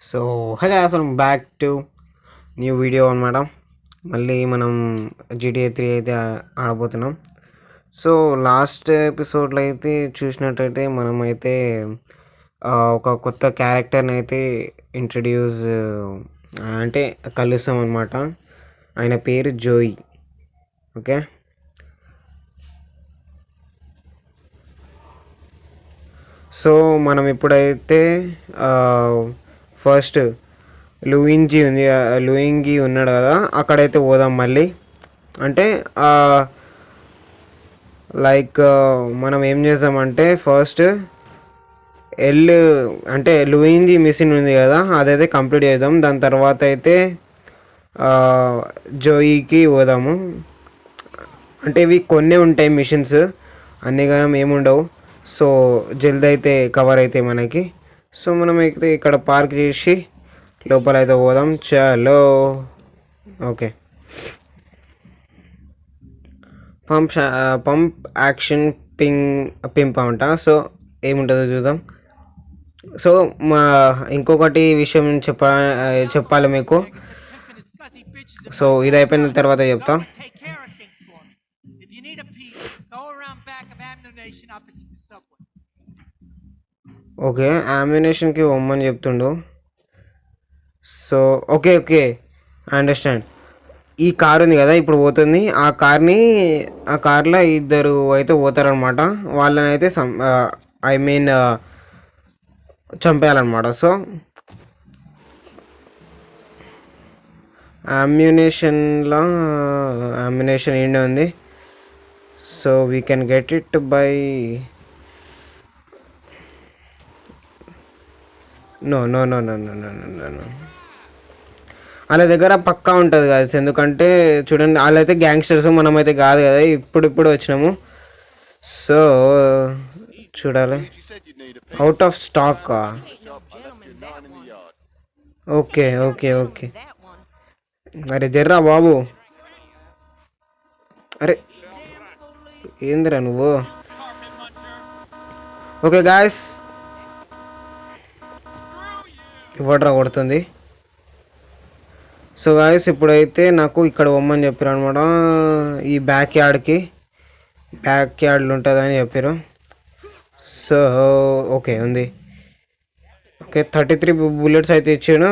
So hello అసలు back to new video అనమాట. మళ్ళీ మనం GTA 3 అయితే ఆడబోతున్నాం. సో లాస్ట్ ఎపిసోడ్లో అయితే చూసినట్టయితే మనమైతే ఒక కొత్త క్యారెక్టర్ని అయితే ఇంట్రడ్యూస్ అంటే కలుస్తాం అనమాట. ఆయన పేరు జోయి. ఓకే, సో మనం ఇప్పుడైతే ఫస్ట్ లూయింగి ఉన్నాడు కదా, అక్కడైతే పోదాం మళ్ళీ. అంటే లైక్ మనం ఏం చేద్దామంటే ఫస్ట్ ఎల్ అంటే లూయింగి మిషన్ ఉంది కదా, అదైతే కంప్లీట్ చేద్దాం. దాని తర్వాత అయితే జోయికి పోదాము. అంటే ఇవి కొన్ని ఉంటాయి మిషన్స్, అన్ని గానం ఏముండవు. సో జల్దీ అయితే కవర్ అవుతాయి మనకి. సో మనం అయితే ఇక్కడ పార్క్ చేసి లోపల అయితే పోదాం. చలో ఓకే. పంప్ యాక్షన్ పింప్ అంట. సో ఏముంటుందో చూద్దాం. సో మా ఇంకొకటి విషయం చెప్పాలి మీకు. సో ఇది అయిపోయిన తర్వాత చెప్తా. ఓకే, అమ్యునేషన్కి పొమ్మని చెప్తుండు. So okay okay, I understand. ఈ కార్ ఉంది కదా ఇప్పుడు పోతుంది, ఆ కార్లో ఇద్దరు అయితే పోతారనమాట. వాళ్ళని అయితే ఐ మీన్ చంపేయాలన్నమాట. సో అమ్యునేషన్ ఏంటి ఉంది. So we can get it by no no no no no no no no వాళ్ళ దగ్గర పక్కా ఉంటుంది కదా. ఎందుకంటే చూడండి, వాళ్ళైతే గ్యాంగ్స్టర్స్, మనమైతే కాదు కదా, ఇప్పుడు వచ్చినాము. సో చూడాలి. Out of stock. Okay okay okay, అరే జర్రా బాబు. అరే ఏందిరా నువ్వు. ఓకే గాయస్, ఇవ్వడ్రా కొడుతుంది. సో గాయస్ ఇప్పుడైతే నాకు ఇక్కడ పొమ్మని చెప్పారు అనమాట. ఈ బ్యాక్ యార్డ్లో ఉంటుందని చెప్పారు. సో ఓకే ఉంది. ఓకే 33 బుల్లెట్స్ అయితే ఇచ్చాను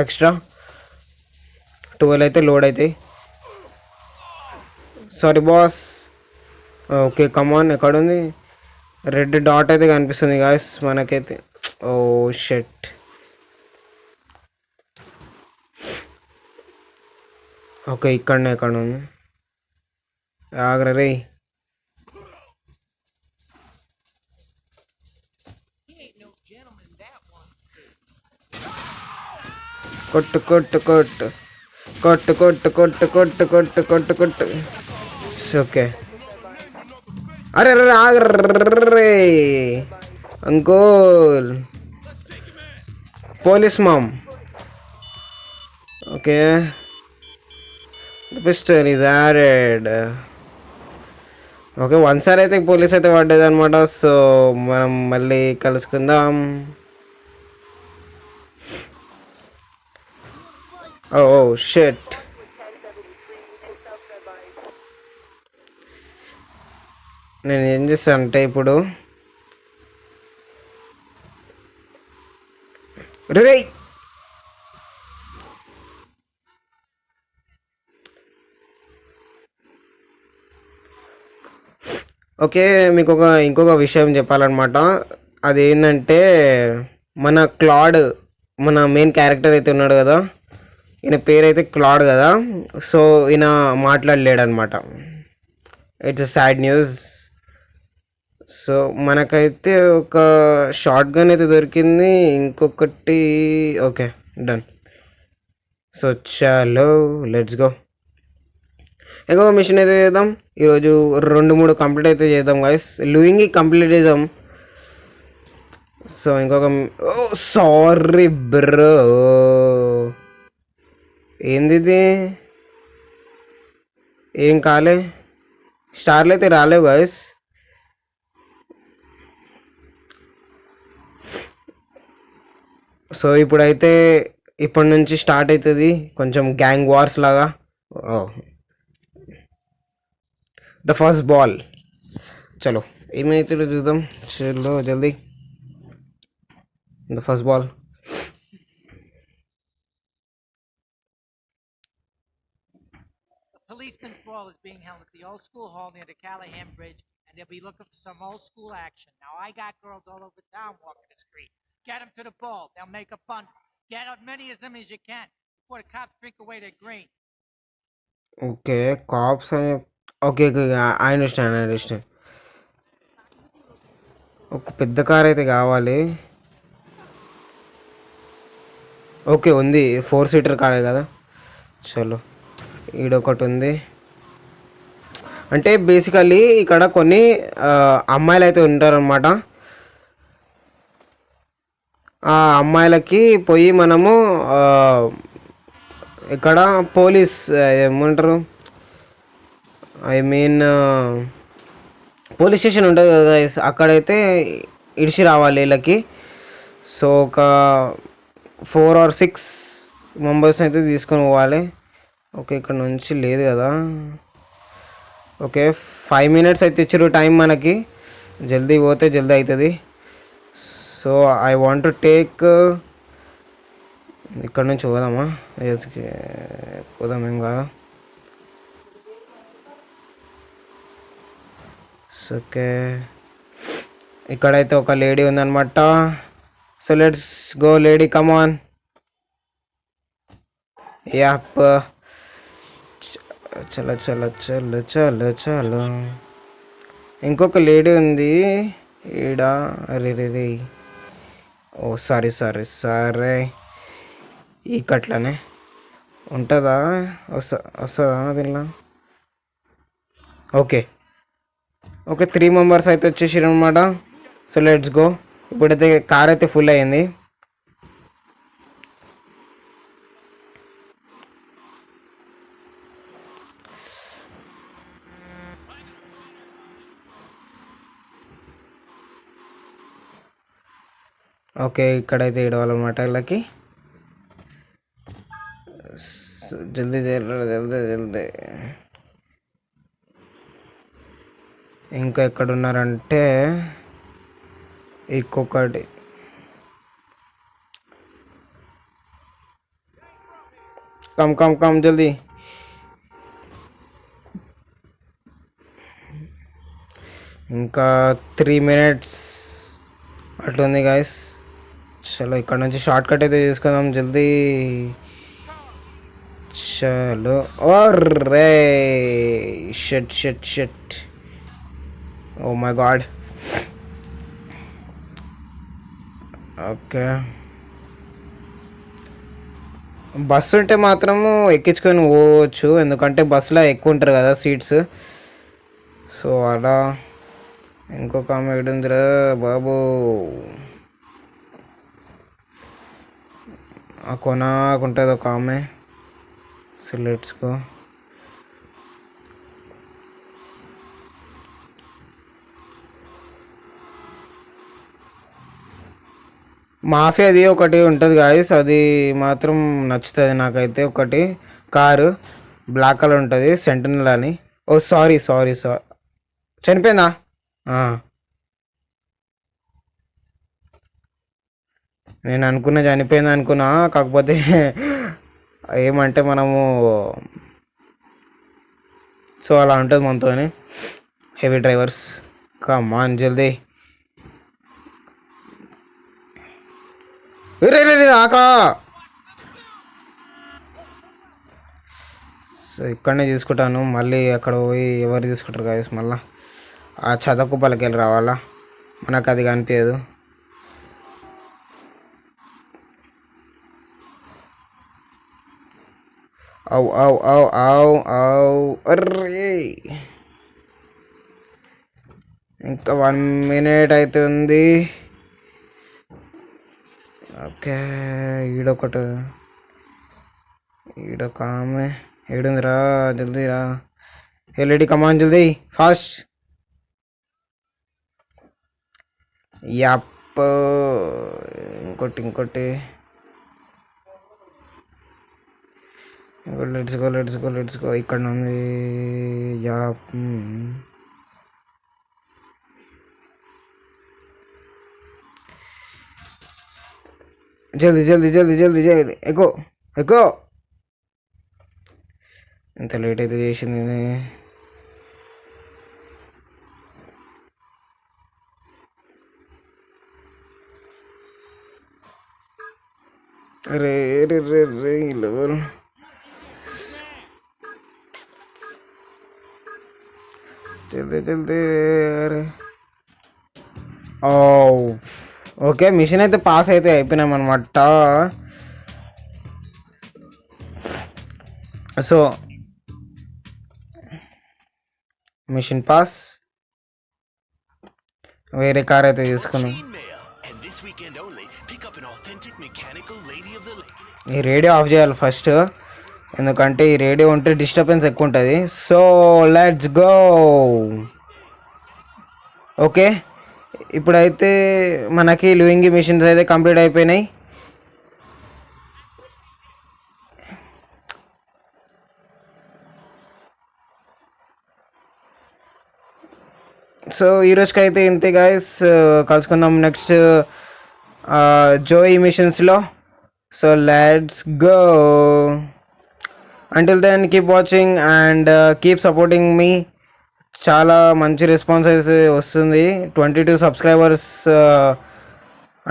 ఎక్స్ట్రా. 12 అయితే లోడ్ అవుతాయి. Sorry boss. ఓకే కమాన్, ఎక్కడుంది? రెడ్ డాట్ అయితే కనిపిస్తుంది గాయస్ మనకైతే. ఓ షెట్. ఓకే ఇక్కడనే ఎక్కడ ఉంది. ఆగ్రా రే. కొట్టు కొట్టు కొట్టు కొట్టు కొట్టు కొట్టు కొట్టు కొట్టు కొట్టు కొట్టు. ఓకే, అరే అరే ఆగ్రే అంకోల్. పోలీస్ మామ్. Okay, the pistol is added. Okay వన్సారి అయితే పోలీస్ అయితే పడ్డది అనమాట. సో మనం మళ్ళీ కలుసుకుందాం. ఓ షెట్. నేను ఏం చేస్తాను అంటే ఇప్పుడు రే ఓకే మీకు ఇంకొక విషయం చెప్పాలన్నమాట. అదేంటంటే మన మెయిన్ క్యారెక్టర్ అయితే ఉన్నాడు కదా, ఈయన పేరు అయితే క్లాడ్ కదా. సో ఈయన మాట్లాడలేడనమాట. It's sad news. సో మనకైతే ఒక షార్ట్ గన్ అయితే దొరికింది, ఇంకొకటి. Okay done. సో చలో లెట్స్ గో. ఇంకొక మిషన్ అయితే చేద్దాం ఈరోజు. 2-3 కంప్లీట్ అయితే చేద్దాం గాయస్. లూయింగి కంప్లీట్ చేద్దాం. సో ఇంకొక సారీ బ్రో. ఏంది ఇది? ఏం కాలే, స్టార్లు అయితే రాలేవు గాయస్. సో ఇప్పుడైతే ఇప్పటి నుంచి స్టార్ట్ అవుతుంది కొంచెం గ్యాంగ్ వార్స్ లాగా. The first ball. చలో ఏమైతే చూద్దాం. చలో జల్దీ. The first ball. Policeman's ball is being held at the old school hall near the Callahan Bridge, and they'll be looking for some old school action. Now, I got girls all over town walking the street. Get them to the ball. They'll make a bundle. Get as many of them as you can before the cops drink away their green. Okay cops అని. Okay okay I understand. ఒక పెద్ద car అయితే కావాలి. Okay ఉంది 4 seater కారే కదా. చలో ఈడొకటి ఉంది. అంటే బేసికల్లీ ఇక్కడ కొన్ని అమ్మాయిలు అయితే ఉంటారనమాట. ఆ అమ్మాయిలకి పోయి మనము ఇక్కడ పోలీస్ ఏమంటారు, ఐ మీన్ పోలీస్ స్టేషన్ ఉంటుంది కదా, అక్కడైతే ఇడిచి రావాలి వీళ్ళకి. సో ఒక 4 or 6 మెంబర్స్ అయితే తీసుకొని పోవాలి. ఓకే ఇక్కడ నుంచి లేదు కదా. ఓకే 5 minutes అయితే ఇచ్చారు టైం మనకి. జల్దీ పోతే జల్దీ అవుతుంది. So I want to take ఇక్కడ నుంచి పోదామా? పోదాం ఏం కాదా. ఓకే ఇక్కడైతే ఒక లేడీ ఉందన్నమాట. So let's go lady, come on. App చలో చలో చలో చలో చలో. ఇంకొక లేడీ ఉంది ఈడ. అరే రే రే, ఓ సారీ ఇక్కట్లనే ఉంటుందా? వస్తుందా దీనిలో? ఓకే 3 members అయితే వచ్చేసారు అనమాట. So let's go. ఇప్పుడైతే కార్ అయితే ఫుల్ అయ్యింది. ఓకే ఇక్కడైతే ఏడవాలన్నమాట వీళ్ళకి. జల్దీ జల్దీ. ఇంకా ఎక్కడున్నారంటే ఇంకొకటి. కమ్ జల్దీ. ఇంకా 3 minutes అట్లుంది గాయస్. చలో ఇక్కడ నుంచి షార్ట్ కట్ అయితే తీసుకుందాం జల్దీ. చలో ఓర్రే షట్. Oh my God. Okay bus ఉంటే మాత్రము ఎక్కించుకొని పోవచ్చు, ఎందుకంటే బస్సులో ఎక్కువ ఉంటారు కదా సీట్స్. సో అలా. ఇంకొక ఆమె ఏడుందిరా బాబు. ఆ కొనాకుంటుంది ఒక ఆమె. So let's go. మాఫియాది ఒకటి ఉంటుంది గాయస్, అది మాత్రం నచ్చుతుంది నాకైతే. ఒకటి కారు బ్లాక్ కలర్ ఉంటుంది, సెంటనల్ అని. ఓ సారీ చనిపోయిందా? నేను అనుకున్నా చనిపోయింది అనుకున్నా. కాకపోతే ఏమంటే మనము సో అలా ఉంటుంది మనతో. హెవీ డ్రైవర్స్ కమాన్ జల్దీ. ఆకా. సో ఇక్కడనే తీసుకుంటాను, మళ్ళీ అక్కడ పోయి ఎవరు తీసుకుంటారు గాయస్? మళ్ళీ ఆ చదకుప్పలకి వెళ్ళి రావాలా? మనకు అది కనిపించదు. అర్రే ఇంకా 1 minute అయితే ఉంది. ఓకే ఈడొక ఆమె ఏడుందిరా. జల్దీ రా లేడీ, కమాన్ జల్దీ ఫాస్ట్. యాప్ ఇంకోటి లెట్స్ గో ఇక్కడ ఉంది. యా జల్దీ ఎక్కువ. ఇంత లేట్ అయితే చేసింది ఇది. అరే రే రే రే లెవెల్ జల్దీ అరే. ఓ ఓకే, మిషన్ అయితే పాస్ అయితే అయిపోయినాం అనమాట. So mission pass. వేరే కార్ అయితే తీసుకున్నాం. ఈ రేడియో ఆఫ్ చేయాలి ఫస్ట్, ఎందుకంటే ఈ రేడియో ఉంటే డిస్టర్బెన్స్ ఎక్కువ ఉంటుంది. So let's go. ఓకే, ఇప్పుడైతే మనకి లూయింగి మిషన్స్ అయితే కంప్లీట్ అయిపోయినాయి. సో ఈరోజుకి అయితే ఇంతే గాయస్. కలుసుకుందాం నెక్స్ట్ జోయి మిషన్స్లో. So let's go. Until then keep watching and keep supporting me. చాలా మంచి రెస్పాన్స్ అయితే వస్తుంది. 22 సబ్స్క్రైబర్స్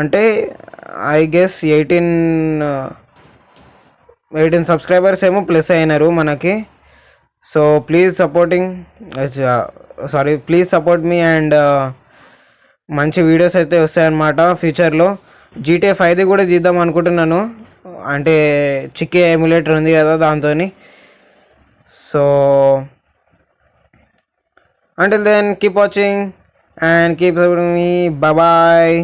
అంటే ఐ గెస్ 18 సబ్స్క్రైబర్స్ ఏమో ప్లస్ అయినారు మనకి. So please support me and మంచి వీడియోస్ అయితే వస్తాయన్నమాట ఫ్యూచర్లో. GTA 5 కూడా తీద్దాం అనుకుంటున్నాను, అంటే చిక్కే ఎమ్యులేటర్ ఉంది కదా దాంతో. So until then keep watching and keep supporting me. Bye bye.